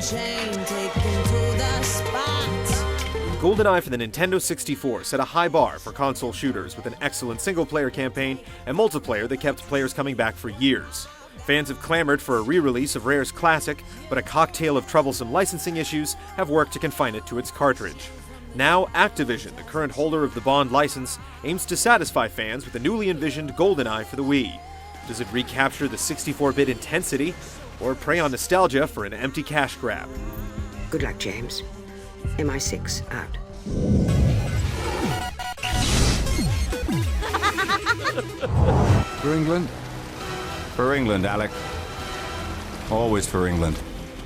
chain, taken to the spot. Goldeneye for the Nintendo 64 set a high bar for console shooters with an excellent single-player campaign and multiplayer that kept players coming back for years. Fans have clamored for a re-release of Rare's classic, but a cocktail of troublesome licensing issues have worked to confine it to its cartridge. Now, Activision, the current holder of the Bond license, aims to satisfy fans with a newly envisioned Goldeneye for the Wii. Does it recapture the 64-bit intensity, or prey on nostalgia for an empty cash grab? Good luck, James. MI6 out. For England? For England, Alec. Always for England.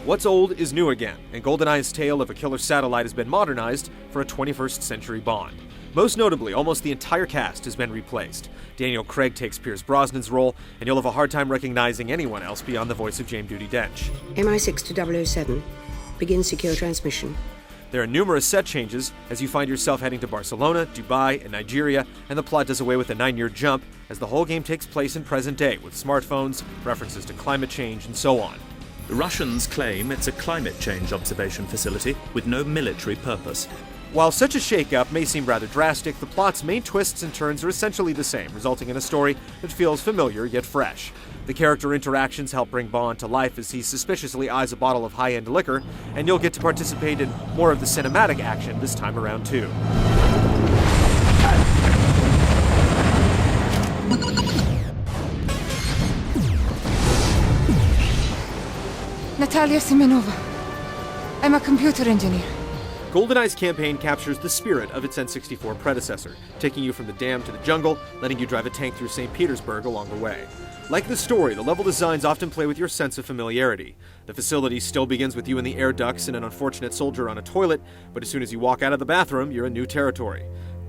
What's old is new again, and GoldenEye's tale of a killer satellite has been modernized for a 21st century Bond. Most notably, almost the entire cast has been replaced. Daniel Craig takes Pierce Brosnan's role, and you'll have a hard time recognizing anyone else beyond the voice of James Judi Dench. MI6 to 007. Begin secure transmission. There are numerous set changes as you find yourself heading to Barcelona, Dubai, and Nigeria, and the plot does away with a 9-year jump as the whole game takes place in present day with smartphones, references to climate change, and so on. The Russians claim it's a climate change observation facility with no military purpose. While such a shakeup may seem rather drastic, the plot's main twists and turns are essentially the same, resulting in a story that feels familiar yet fresh. The character interactions help bring Bond to life as he suspiciously eyes a bottle of high-end liquor, and you'll get to participate in more of the cinematic action this time around too. Natalia Simenova. I'm a computer engineer. GoldenEye's campaign captures the spirit of its N64 predecessor, taking you from the dam to the jungle, letting you drive a tank through St. Petersburg along the way. Like the story, the level designs often play with your sense of familiarity. The facility still begins with you in the air ducts and an unfortunate soldier on a toilet, but as soon as you walk out of the bathroom, you're in new territory.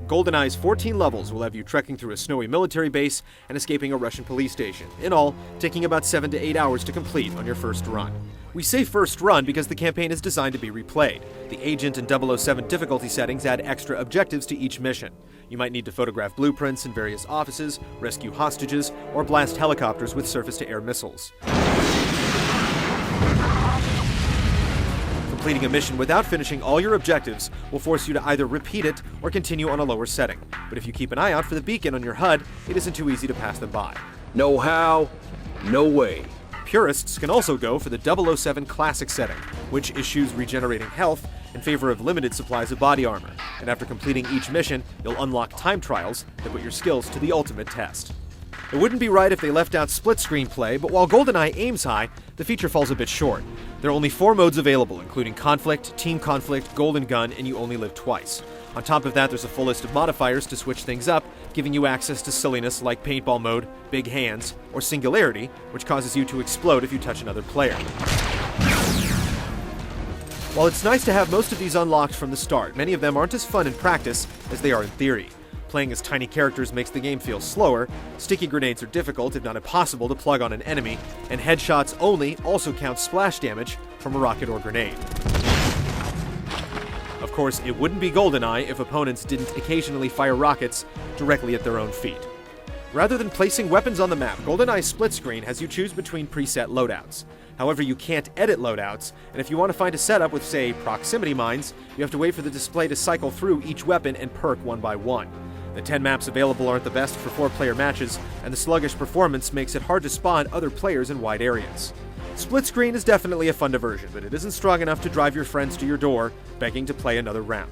GoldenEye's 14 levels will have you trekking through a snowy military base and escaping a Russian police station, in all, taking about 7 to 8 hours to complete on your first run. We say first run because the campaign is designed to be replayed. The Agent and 007 difficulty settings add extra objectives to each mission. You might need to photograph blueprints in various offices, rescue hostages, or blast helicopters with surface-to-air missiles. Completing a mission without finishing all your objectives will force you to either repeat it or continue on a lower setting. But if you keep an eye out for the beacon on your HUD, it isn't too easy to pass them by. No how, no way. Purists can also go for the 007 Classic setting, which eschews regenerating health in favor of limited supplies of body armor. And after completing each mission, you'll unlock time trials that put your skills to the ultimate test. It wouldn't be right if they left out split-screen play, but while GoldenEye aims high, the feature falls a bit short. There are only 4 modes available, including Conflict, Team Conflict, Golden Gun, and you only live twice. On top of that, there's a full list of modifiers to switch things up, giving you access to silliness like Paintball Mode, Big Hands, or Singularity, which causes you to explode if you touch another player. While it's nice to have most of these unlocked from the start, many of them aren't as fun in practice as they are in theory. Playing as tiny characters makes the game feel slower, sticky grenades are difficult, if not impossible, to plug on an enemy, and headshots only also count splash damage from a rocket or grenade. Of course, it wouldn't be GoldenEye if opponents didn't occasionally fire rockets directly at their own feet. Rather than placing weapons on the map, GoldenEye's split screen has you choose between preset loadouts. However, you can't edit loadouts, and if you want to find a setup with, say, proximity mines, you have to wait for the display to cycle through each weapon and perk one by one. The 10 maps available aren't the best for 4-player matches, and the sluggish performance makes it hard to spawn other players in wide areas. Split screen is definitely a fun diversion, but it isn't strong enough to drive your friends to your door, begging to play another round.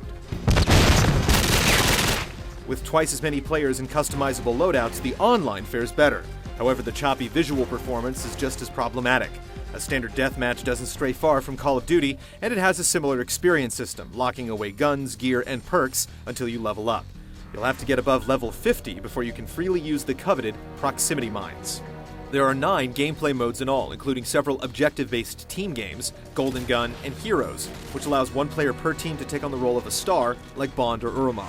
With twice as many players and customizable loadouts, the online fares better. However, the choppy visual performance is just as problematic. A standard deathmatch doesn't stray far from Call of Duty, and it has a similar experience system, locking away guns, gear, and perks until you level up. You'll have to get above level 50 before you can freely use the coveted proximity mines. There are 9 gameplay modes in all, including several objective-based team games, Golden Gun, and Heroes, which allows 1 player per team to take on the role of a star, like Bond or Urumov.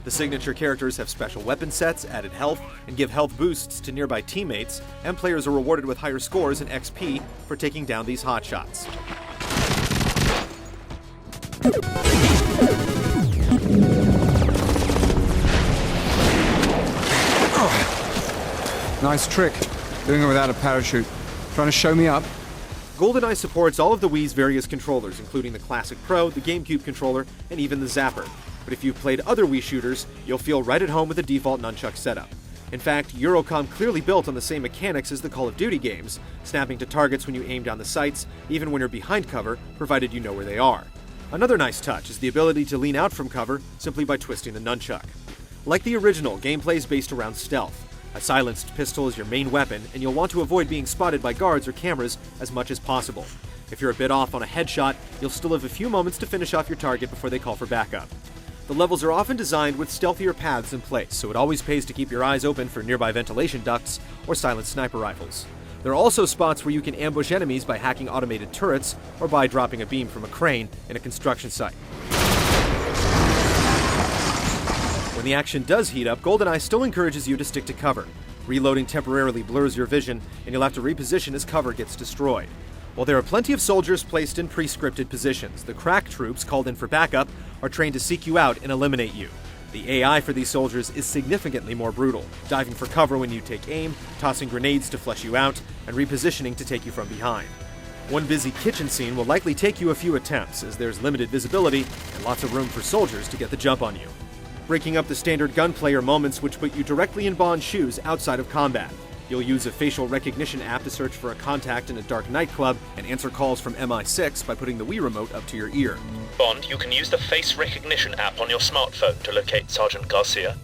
The signature characters have special weapon sets, added health, and give health boosts to nearby teammates, and players are rewarded with higher scores and XP for taking down these hotshots. Nice trick. Doing it without a parachute. Trying to show me up? Goldeneye supports all of the Wii's various controllers, including the Classic Pro, the GameCube controller, and even the Zapper. But if you've played other Wii shooters, you'll feel right at home with the default nunchuck setup. In fact, Eurocom clearly built on the same mechanics as the Call of Duty games, snapping to targets when you aim down the sights, even when you're behind cover, provided you know where they are. Another nice touch is the ability to lean out from cover simply by twisting the nunchuck. Like the original, gameplay is based around stealth. A silenced pistol is your main weapon, and you'll want to avoid being spotted by guards or cameras as much as possible. If you're a bit off on a headshot, you'll still have a few moments to finish off your target before they call for backup. The levels are often designed with stealthier paths in place, so it always pays to keep your eyes open for nearby ventilation ducts or silent sniper rifles. There are also spots where you can ambush enemies by hacking automated turrets or by dropping a beam from a crane in a construction site. When the action does heat up, Goldeneye still encourages you to stick to cover. Reloading temporarily blurs your vision, and you'll have to reposition as cover gets destroyed. While there are plenty of soldiers placed in pre-scripted positions, the crack troops called in for backup are trained to seek you out and eliminate you. The AI for these soldiers is significantly more brutal, diving for cover when you take aim, tossing grenades to flush you out, and repositioning to take you from behind. One busy kitchen scene will likely take you a few attempts, as there's limited visibility and lots of room for soldiers to get the jump on you. Breaking up the standard gunplay are moments which put you directly in Bond's shoes outside of combat. You'll use a facial recognition app to search for a contact in a dark nightclub and answer calls from MI6 by putting the Wii remote up to your ear. Bond, you can use the face recognition app on your smartphone to locate Sergeant Garcia.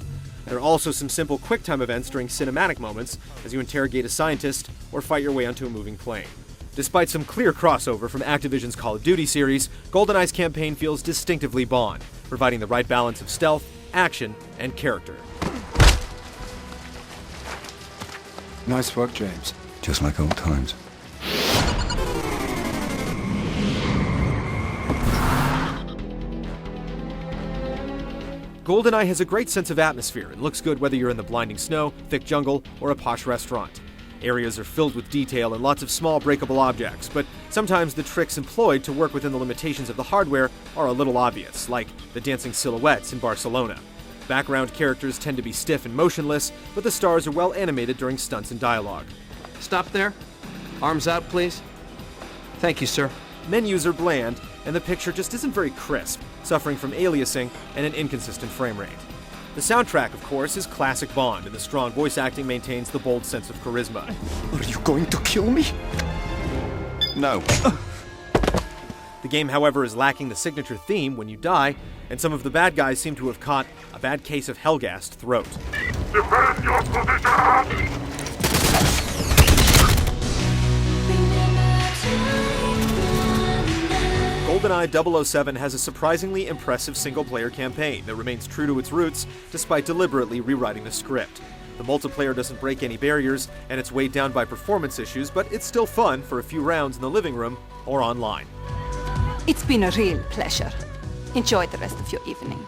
There are also some simple QuickTime events during cinematic moments as you interrogate a scientist or fight your way onto a moving plane. Despite some clear crossover from Activision's Call of Duty series, GoldenEye's campaign feels distinctively Bond, providing the right balance of stealth, action, and character. Nice work, James. Just like old times. Goldeneye has a great sense of atmosphere and looks good whether you're in the blinding snow, thick jungle, or a posh restaurant. Areas are filled with detail and lots of small breakable objects, but sometimes the tricks employed to work within the limitations of the hardware are a little obvious, like the dancing silhouettes in Barcelona. Background characters tend to be stiff and motionless, but the stars are well animated during stunts and dialogue. Stop there. Arms out, please. Thank you, sir. Menus are bland, and the picture just isn't very crisp, suffering from aliasing and an inconsistent frame rate. The soundtrack, of course, is classic Bond, and the strong voice acting maintains the bold sense of charisma. Are you going to kill me? No. The game, however, is lacking the signature theme when you die, and some of the bad guys seem to have caught a bad case of Helghast throat. Defend your position! GoldenEye 007 has a surprisingly impressive single-player campaign that remains true to its roots despite deliberately rewriting the script. The multiplayer doesn't break any barriers, and it's weighed down by performance issues, but it's still fun for a few rounds in the living room or online. It's been a real pleasure. Enjoy the rest of your evening.